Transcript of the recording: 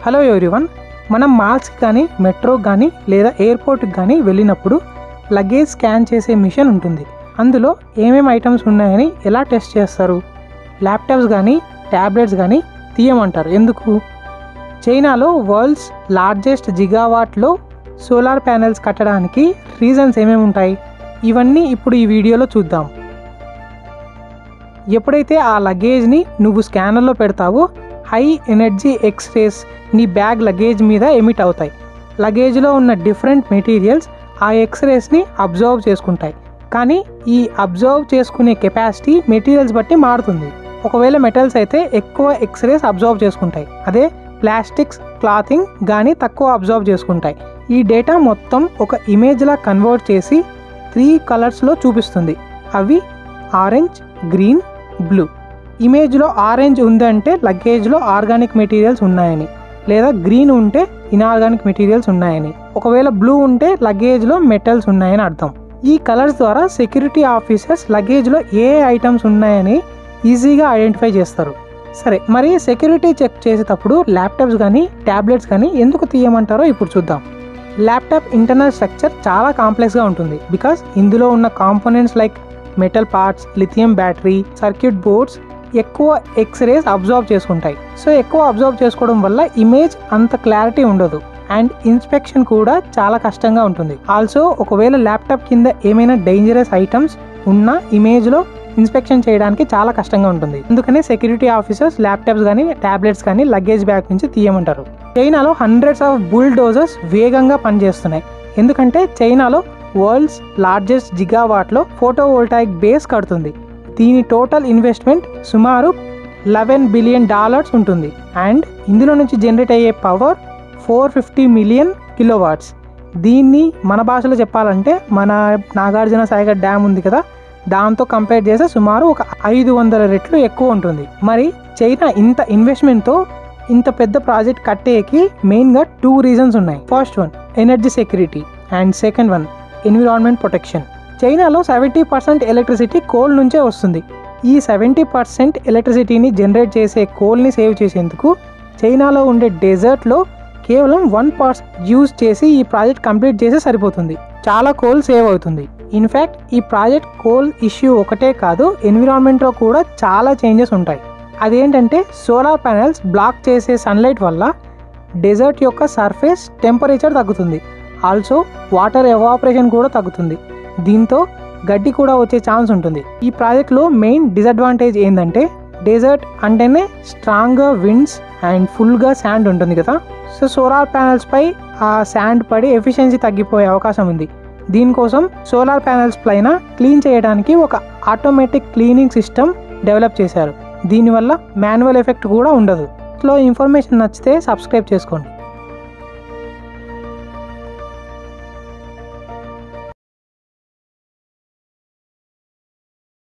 Hello everyone, మనం మాల్స్కి కానీ మెట్రోకి కానీ లేదా ఎయిర్పోర్ట్కి కానీ వెళ్ళినప్పుడు లగేజ్ స్కాన్ చేసే మిషన్ ఉంటుంది. అందులో ఏమేమి ఐటమ్స్ ఉన్నాయని ఎలా టెస్ట్ చేస్తారు? ల్యాప్టాప్స్ కానీ ట్యాబ్లెట్స్ కానీ తీయమంటారు. ఎందుకు? చైనాలో వరల్డ్స్ లార్జెస్ట్ జిగావాట్లో సోలార్ ప్యానెల్స్ కట్టడానికి రీజన్స్ ఏమేమి ఉంటాయి? ఇవన్నీ ఇప్పుడు ఈ వీడియోలో చూద్దాం. ఎప్పుడైతే ఆ లగేజ్ని నువ్వు స్కానర్లో పెడతావో హై ఎనర్జీ ఎక్స్రేస్ నీ బ్యాగ్ లగేజ్ మీద ఎమిట్ అవుతాయి. లగేజ్లో ఉన్న డిఫరెంట్ మెటీరియల్స్ ఆ ఎక్స్రేస్ని అబ్జర్వ్ చేసుకుంటాయి. కానీ ఈ అబ్జర్వ్ చేసుకునే కెపాసిటీ మెటీరియల్స్ బట్టి మారుతుంది. ఒకవేళ మెటల్స్ అయితే ఎక్కువ ఎక్స్రేస్ అబ్జర్వ్ చేసుకుంటాయి, అదే ప్లాస్టిక్స్, క్లాతింగ్ కానీ తక్కువ అబ్జర్వ్ చేసుకుంటాయి. ఈ డేటా మొత్తం ఒక ఇమేజ్లా కన్వర్ట్ చేసి 3 కలర్స్లో చూపిస్తుంది. అవి ఆరెంజ్, గ్రీన్, బ్లూ. ఇమేజ్లో ఆరెంజ్ ఉందంటే లగేజ్లో ఆర్గానిక్ మెటీరియల్స్ ఉన్నాయని, లేదా గ్రీన్ ఉంటే ఇన్ఆర్గానిక్ మెటీరియల్స్ ఉన్నాయని, ఒకవేళ బ్లూ ఉంటే లగేజ్లో మెటల్స్ ఉన్నాయని అర్థం. ఈ కలర్స్ ద్వారా సెక్యూరిటీ ఆఫీసర్స్ లగేజ్లో ఏ ఐటమ్స్ ఉన్నాయని ఈజీగా ఐడెంటిఫై చేస్తారు. సరే, మరి సెక్యూరిటీ చెక్ చేసేటప్పుడు ల్యాప్టాప్స్ కానీ ట్యాబ్లెట్స్ కానీ ఎందుకు తీయమంటారో ఇప్పుడు చూద్దాం. ల్యాప్టాప్ ఇంటర్నల్ స్ట్రక్చర్ చాలా కాంప్లెక్స్గా ఉంటుంది. బికాస్ ఇందులో ఉన్న components like metal parts, lithium battery, circuit boards ఎక్కువ ఎక్స్రేస్ అబ్జర్వ్ చేసుకుంటాయి. సో ఎక్కువ అబ్జర్వ్ చేసుకోవడం వల్ల ఇమేజ్ అంత క్లారిటీ ఉండదు అండ్ ఇన్స్పెక్షన్ కూడా చాలా కష్టంగా ఉంటుంది. ఆల్సో ఒకవేళ ల్యాప్టాప్ కింద ఏమైనా డేంజరస్ ఐటమ్స్ ఉన్న ఇమేజ్లో ఇన్స్పెక్షన్ చేయడానికి చాలా కష్టంగా ఉంటుంది. అందుకనే సెక్యూరిటీ ఆఫీసర్స్ ల్యాప్టాప్స్ కానీ ట్యాబ్లెట్స్ కానీ లగేజ్ బ్యాగ్ నుంచి తీయమంటారు. చైనాలో హండ్రెడ్స్ ఆఫ్ బుల్డోజర్స్ వేగంగా పనిచేస్తున్నాయి. ఎందుకంటే చైనాలో వరల్డ్స్ లార్జెస్ట్ జిగావాట్లో ఫోటోవోల్టాయిక్ బేస్ కడుతుంది. దీని టోటల్ ఇన్వెస్ట్మెంట్ సుమారు $11 బిలియన్ ఉంటుంది అండ్ ఇందులో నుంచి జనరేట్ అయ్యే పవర్ 450 మిలియన్ కిలోవాట్స్. దీన్ని మన భాషలో చెప్పాలంటే మన నాగార్జున సాగర్ డ్యామ్ ఉంది కదా, దాంతో కంపేర్ చేస్తే సుమారు ఒక 500 రెట్లు ఎక్కువ ఉంటుంది. మరి చైనా ఇంత ఇన్వెస్ట్మెంట్తో ఇంత పెద్ద ప్రాజెక్ట్ కట్టేకి మెయిన్గా 2 రీజన్స్ ఉన్నాయి. First one energy security and second one environment protection. చైనాలో 70% ఎలక్ట్రిసిటీ కోల్ నుంచే వస్తుంది. ఈ 70% ఎలక్ట్రిసిటీని జనరేట్ చేసే కోల్ని సేవ్ చేసేందుకు చైనాలో ఉండే డెజర్ట్లో కేవలం 1% యూజ్ చేసి ఈ ప్రాజెక్ట్ కంప్లీట్ చేస్తే సరిపోతుంది. చాలా కోల్ సేవ్ అవుతుంది. ఇన్ఫ్యాక్ట్ ఈ ప్రాజెక్ట్ కోల్ ఇష్యూ ఒకటే కాదు, ఎన్విరాన్మెంట్లో కూడా చాలా చేంజెస్ ఉంటాయి. అదేంటంటే సోలార్ ప్యానెల్స్ బ్లాక్ చేసే సన్లైట్ వల్ల డెజర్ట్ యొక్క సర్ఫేస్ టెంపరేచర్ తగ్గుతుంది. ఆల్సో వాటర్ ఎవాపరేషన్ కూడా తగ్గుతుంది. దీంతో గడ్డి కూడా వచ్చే ఛాన్స్ ఉంటుంది. ఈ ప్రాజెక్ట్లో మెయిన్ డిసడ్వాంటేజ్ ఏంటంటే డెజర్ట్ అంటేనే స్ట్రాంగ్గా విండ్స్ అండ్ ఫుల్గా శాండ్ ఉంటుంది కదా. సో సోలార్ ప్యానెల్స్ పై ఆ శాండ్ పడి ఎఫిషియన్సీ తగ్గిపోయే అవకాశం ఉంది. దీనికోసం సోలార్ ప్యానెల్స్ పైన క్లీన్ చేయడానికి ఒక ఆటోమేటిక్ క్లీనింగ్ సిస్టమ్ డెవలప్ చేశారు. దీనివల్ల మాన్యువల్ ఎఫెక్ట్ కూడా ఉండదు. సో ఇన్ఫర్మేషన్ నచ్చితే సబ్స్క్రైబ్ చేసుకోండి.